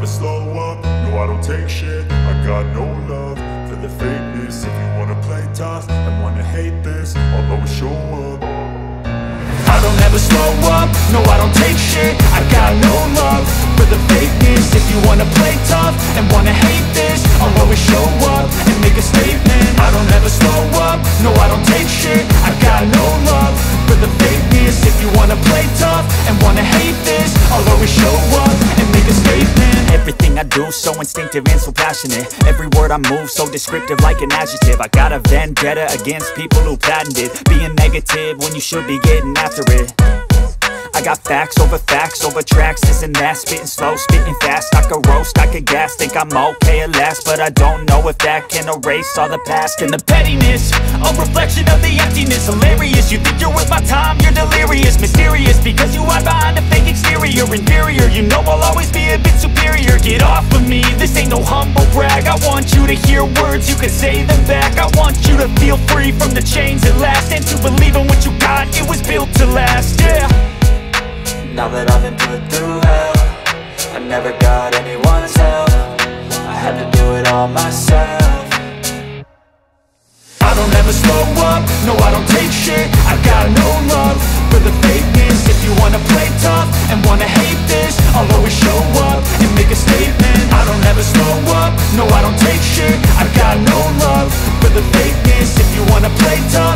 never slow up, no I don't take shit. I got no love for the fakeness. If you wanna play tough and wanna hate this, I'll always show up. I don't ever slow up, no I don't take shit. I got no love for the fakeness. If you wanna play tough and wanna hate this, I'll always show up and make a statement. I don't ever slow up, no I don't take shit. I got no love for the fakeness. If you wanna play tough and wanna hate this, I'll always show up and make a statement. Everything I do so instinctive and so passionate. Every word I move so descriptive like an adjective. I got a vendetta against people who patented being negative when you should be getting after it. I got facts over tracks, this and that. Spitting slow, spitting fast. I could roast, I could gas. Think I'm okay at last, but I don't know if that can erase all the past. And the pettiness, a reflection of the emptiness. Hilarious, you think you're worth my time, you're delirious. Mysterious, because you hide behind a fake exterior. Inferior, you know I'll always be a bit superior. Get off of me, this ain't no humble brag. I want you to hear words, you can say them back. I want you to feel free from the chains at last, and to believe in what you got, it was built to last, yeah. Now that I've been put through hell, I never got anyone's help. I had to do it all myself. I don't ever slow up, no I don't take shit. I got no love for the fakeness. If you wanna play tough and wanna hate this, I'll always show up and make a statement. I don't ever slow up, no I don't take shit. I got no love for the fakeness. If you wanna play tough